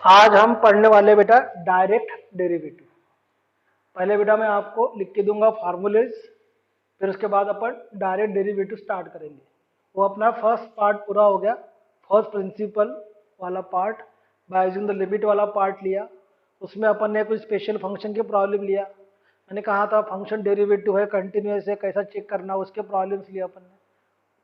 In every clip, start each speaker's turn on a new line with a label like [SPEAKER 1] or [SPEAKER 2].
[SPEAKER 1] आज हम पढ़ने वाले बेटा डायरेक्ट डेरिवेटिव। पहले बेटा मैं आपको लिख के दूंगा फार्मूलेज, फिर उसके बाद अपन डायरेक्ट डेरिवेटिव स्टार्ट करेंगे। वो अपना फर्स्ट पार्ट पूरा हो गया, फर्स्ट प्रिंसिपल वाला part, by using the limit वाला पार्ट लिया। उसमें अपन ने कुछ स्पेशल फंक्शन की प्रॉब्लम लिया। मैंने कहा था फंक्शन डेरिवेटिव है, कंटिन्यूअस है, कैसा चेक करना उसके प्रॉब्लम्स लिए अपन ने।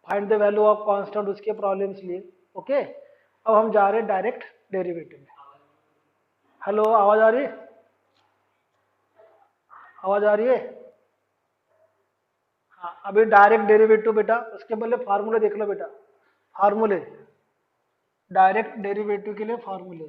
[SPEAKER 1] Find the value of constant उसके प्रॉब्लम्स लिए। ओके, अब हम जा रहे हैं डायरेक्ट डेरिवेटिव में। हेलो, आवाज आ रही है? आवाज आ रही है? हाँ, अभी डायरेक्ट डेरिवेटिव बेटा, उसके पहले फार्मूले देख लो बेटा। फार्मूले डायरेक्ट डेरिवेटिव के लिए फार्मूले,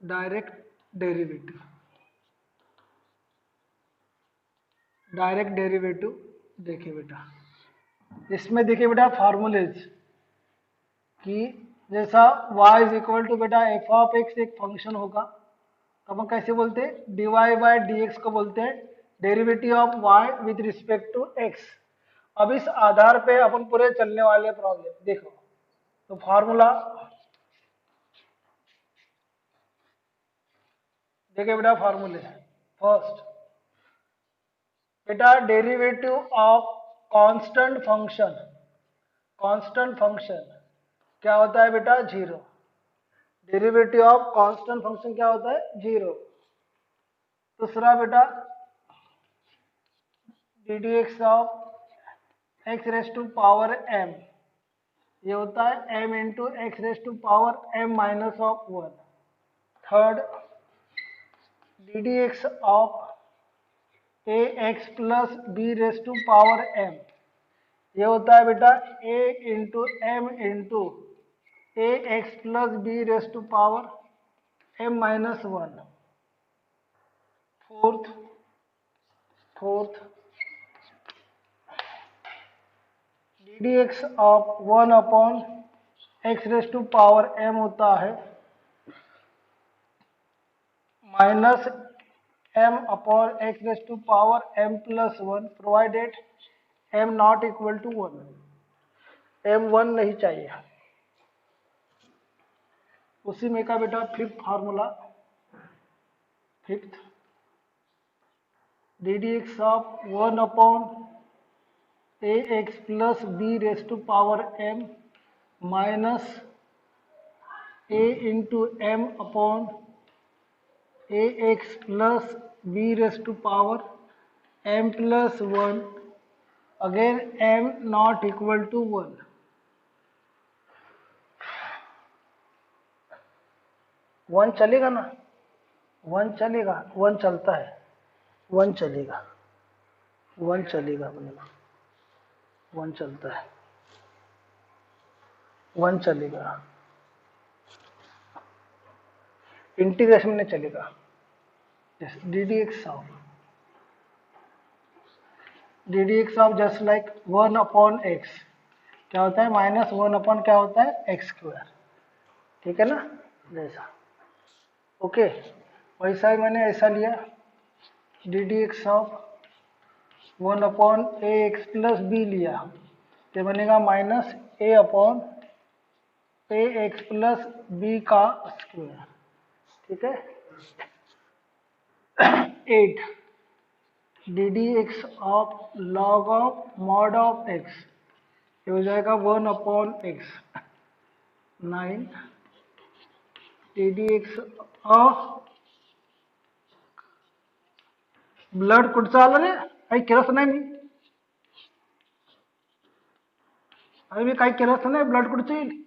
[SPEAKER 1] डायरेक्ट डेरिवेटिव, डायरेक्ट डेरिवेटिव देखिए बेटा, इसमें देखिए बेटा फार्मूलेज कि जैसा y इज इक्वल टू बेटा एफ ऑफ एक्स एक फंक्शन होगा, तो अपन कैसे बोलते हैं, dy बाय डी को बोलते हैं derivative of y with respect to x। अब इस आधार पे अपन पूरे चलने वाले प्रॉब्लम देखो। तो फार्मूला देखिए बेटा, फार्मूले फर्स्ट बेटा derivative of constant function, constant function क्या होता है बेटा, जीरो। डेरिवेटिव ऑफ कांस्टेंट फंक्शन क्या होता है, जीरो। दूसरा बेटा d D x of x raise to power m, ये होता है m into x raise to power m minus of one. Third d D x of a x plus b raise to power m, ये होता है बेटा a into m into a x plus b raise to power m minus one. Fourth fourth d D x of one upon x raise to power m होता है minus m upon x raise to power m plus one, provided m not equal to one, m one नहीं चाहिए। उसी में का बेटा fifth formula, fifth D D x of one upon a x plus b raise to power m minus a into m upon a x plus b raise to power m plus one, again m not equal to one. One चलेगा ना, one चलेगा, one चलता है, one चलेगा, one चलेगा अपने को, one चलता है, वन चलेगा, इंटीग्रेशन में चलेगा। D D x of just like one upon x क्या होता है, माइनस वन अपॉन क्या होता है, एक्स स्क्वायर। ठीक है ना, जैसा ओके वैसा ही मैंने ऐसा लिया, d D x of one upon a x plus b लिया, तो बनेगा minus a upon a x plus b का स्क्वायर। ठीक है, eight d D x of log of mod of x, ये हो जाएगा one upon x. Nine d D x of ब्लड कुठचं आलं रे, काही केलंच नाही मी, अरे मी काही केलंच नाही, ब्लड कुठचं येईल,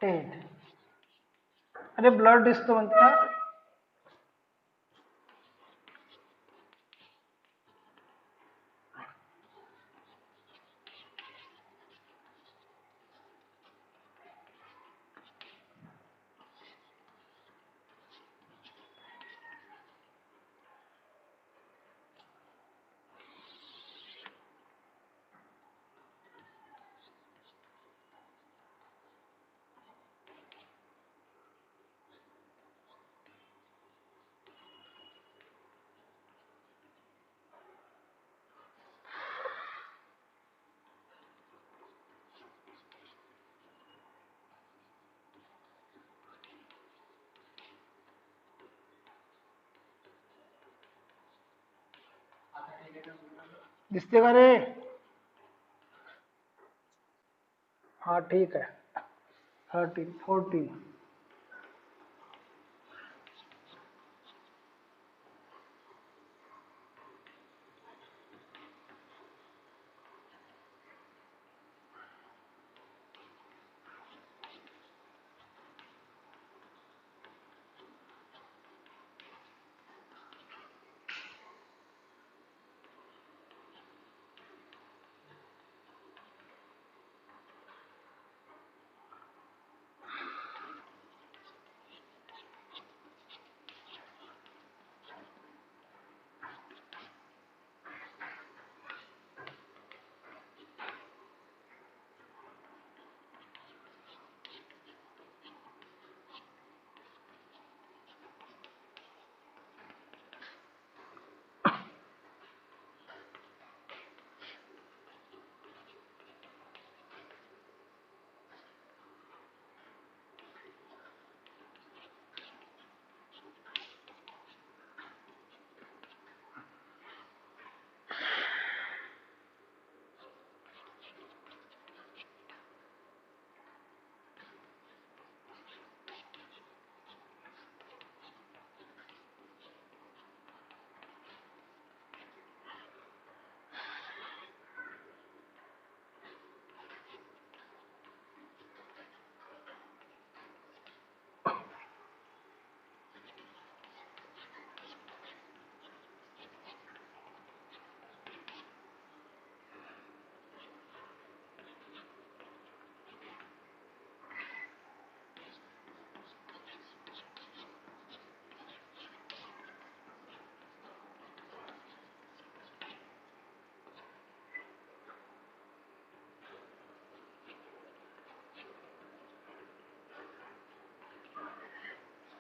[SPEAKER 1] टेन, अरे ब्लड दिसतं म्हणते ना, दिसते का रे? हाँ ठीक है। 13 14।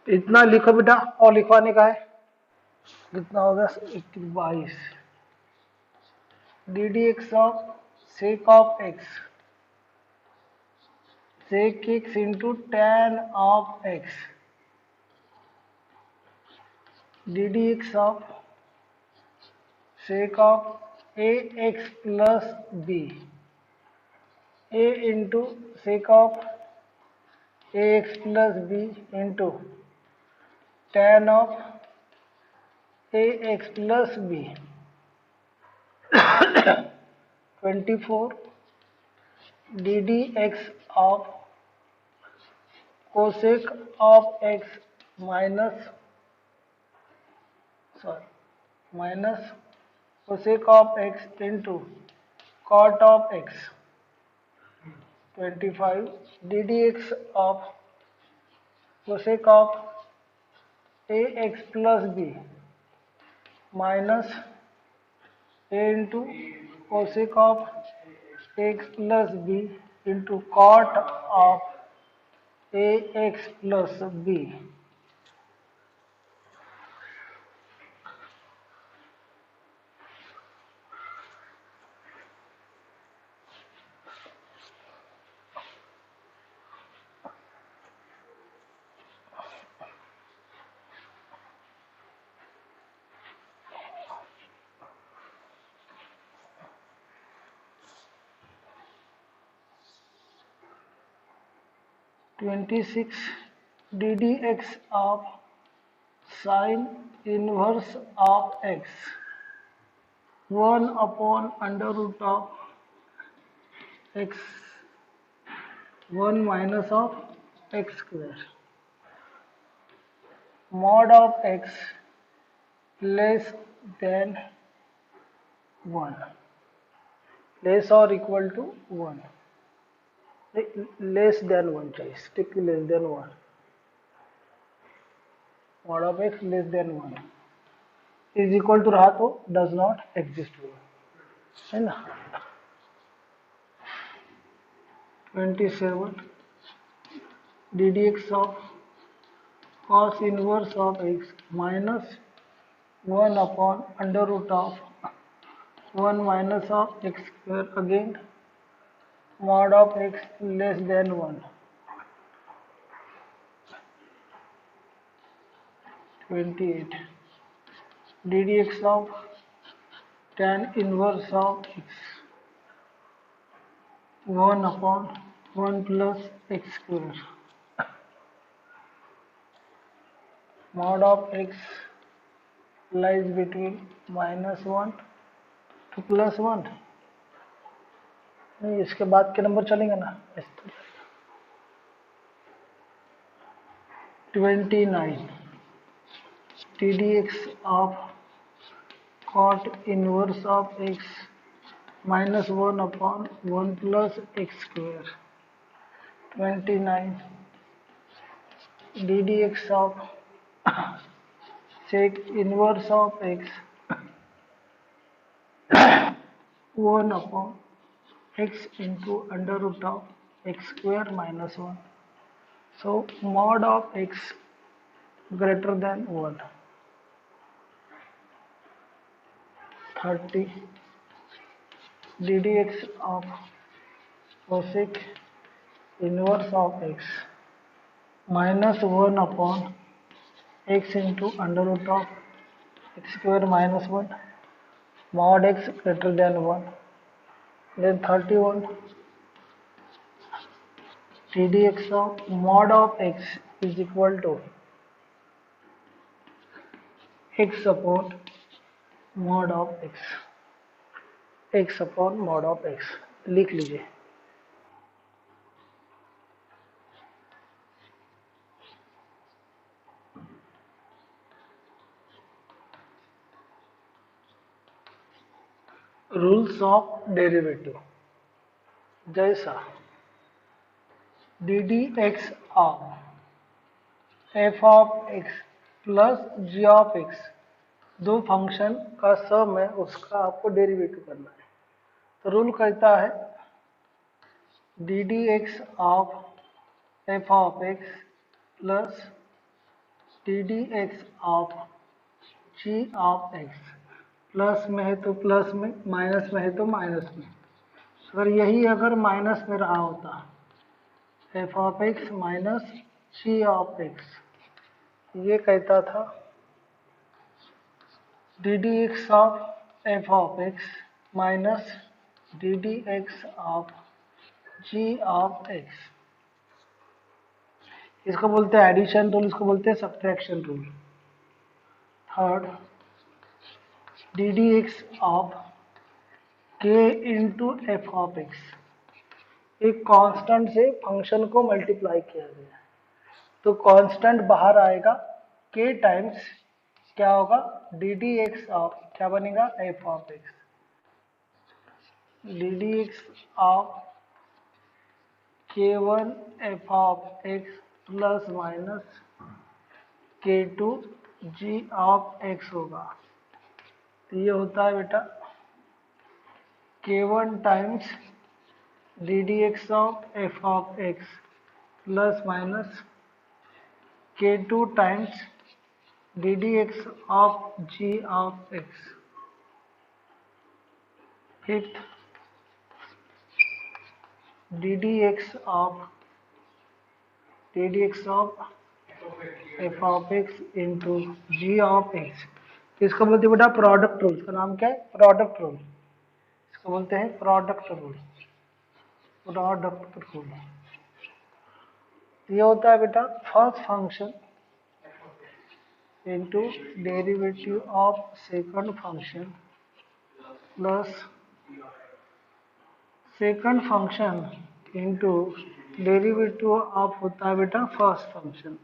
[SPEAKER 1] इतना लिखो बेटा, और लिखवाने का है। कितना हो गया? 22। D D x of sake of x, sec x into tan of x, ddx of sec of ax plus b, a into sec of ax plus b into tan of ax plus b, 24 ddx of cosec of x minus, sorry, minus cosec of x into cot of x, 25 ddx of cosec of ax plus b minus a into cosec of x plus b into cot of ax plus b. 26 ddx of sine inverse of x, 1 upon under root of x, 1 minus of x square, mod of x less than 1, less or equal to 1, less than 1 चाहिए, stick less than 1, mod of x less than 1 is equal to रहा तो does not exist होगा, है ना। 27 ddx of cos inverse of x minus 1 upon under root of 1 minus of x square, again mod of x less than 1. 28 ddx of tan inverse of x 1 upon 1 plus x square mod of x lies between -1 to +1। नहीं, इसके बाद के number चलेंगे ना। 29 ddx of cot inverse of x -1 upon 1 plus x square। 29 ddx of sec inverse of x 1 upon x into under root of x square minus 1। So mod of x greater than 1। 30 ddx of cosec inverse of x minus 1 upon x into under root of x square minus 1 mod x greater than 1। Then 31 ddx of mod of x is equal to x upon mod of x, x upon mod of x लिख लीजिए। Rules of derivative, जैसा d D x of F of x plus g of x दो function का sum है, उसका आपको derivative करना है। तो रूल कहता है d D x of F of x plus d D x of ji of x, plus में है तो प्लस में, माइनस में है तो माइनस में। अगर यही अगर माइनस में रहा होता f of x minus g of x, ये कहता था d D x of F of x minus d D x of ji of x. इसको बोलते हैं एडिशन रूल, इसको बोलते हैं subtraction rule. Third d D x of k into f of x, एक कांस्टेंट से फंक्शन को multiply किया गया है, तो कांस्टेंट बाहर आएगा, के टाइम्स क्या होगा डी डी एक्स ऑफ क्या बनेगा F of x, D D x of K one F of x plus minus K two G of X होगा। तो ये होता है बेटा k1 times D D x of F of x plus minus k2 times D D x of ji of X. Fifth D D x of F of x into ji of x. इसको बोलते हैं बेटा product rule, इसका नाम क्या है product rule, इसको बोलते हैं प्रोडक्ट रूल। प्रोडक्ट रूल ये होता है बेटा first function into derivative of second function plus second function into derivative of होता है बेटा फर्स्ट फंक्शन।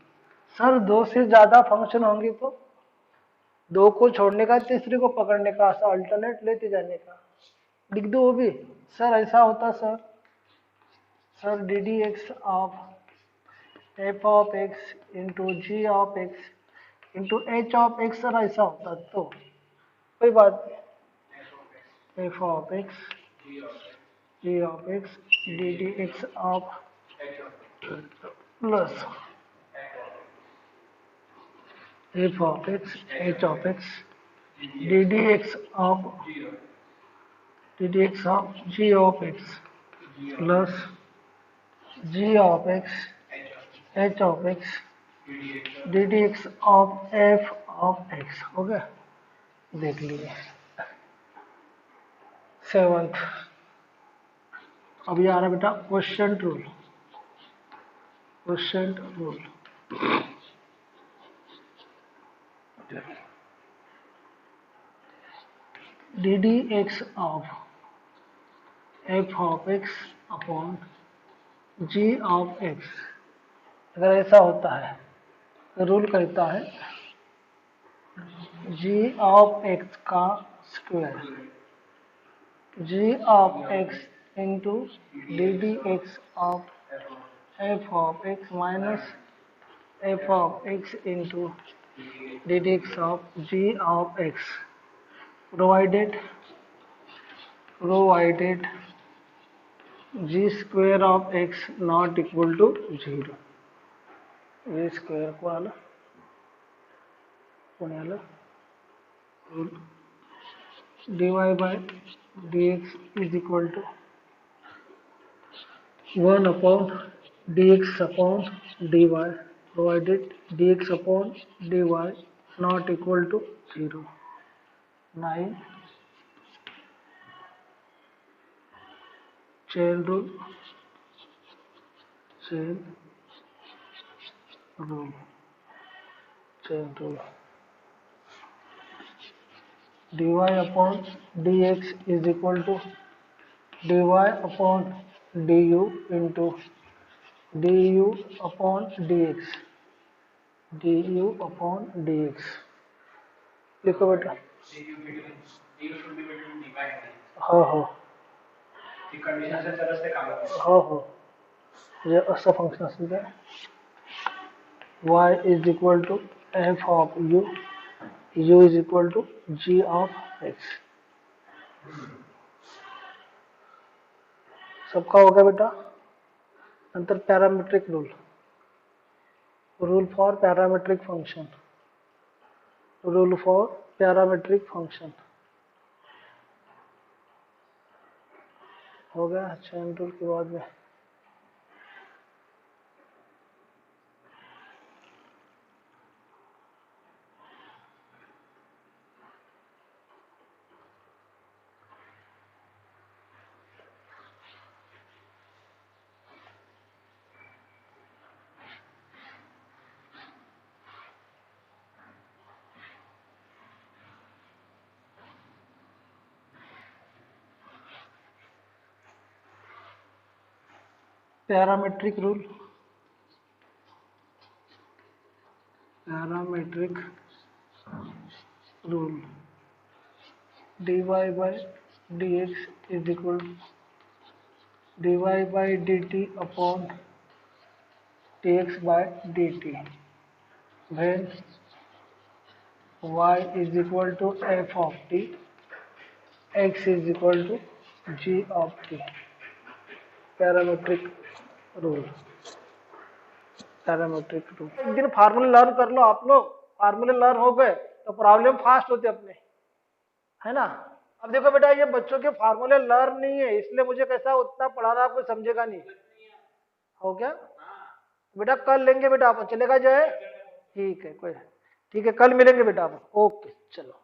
[SPEAKER 1] सर दो से ज़्यादा फंक्शन होंगे तो दो को छोड़ने का तीसरे को पकड़ने का, ऐसा अल्टरनेट लेते जाने का, लिख दो वो भी। सर ऐसा होता sir d D x of F of x into ji of x into h of x, sir ऐसा होता तो कोई बात नहीं, f of x g of x D D x of plus f of x h of x D D x of ji of x plus g of x h of x D D x of F of x. हो गया, देख लीजिए। 7th। अभी आ रहा बेटा quotient rule. Quotient rule d D x of F of x upon g of x, अगर ऐसा होता है तो रूल कहता है जी ऑफ एक्स का square g of x into d D x of F of x minus f of x into d D x of ji of x provided g square of x not equal to 0। G square को dy by dx is equal to 1 upon dx upon dy provided dx upon dy not equal to 0। 9 chain rule dy upon dx is equal to dy upon du into du upon dx लिखो बेटा। हाँ हाँ हाँ हाँ, ये असं function असेल काय y is equal to f of u is equal to g of x। सबका हो गया बेटा। नंतर parametric rule for parametric function हो गया। चेन रूल के बाद में parametric rule dy by dx is equal dy by dt upon dx by dt when y is equal to f of t, x is equal to g of t। Parametric rule एक दिन फार्मूले learn कर लो आप लोग। फार्मूले learn हो गए तो प्रॉब्लम फास्ट होते अपने, है ना। अब देखो बेटा ये बच्चों के फार्मूले लर्न नहीं है, इसलिए मुझे कैसा उतना पढ़ा रहा आपको समझेगा नहीं। हो गया बेटा, कल लेंगे बेटा आप, चलेगा जय? ठीक है, कोई ठीक है, कल मिलेंगे बेटा आप। ओके चलो।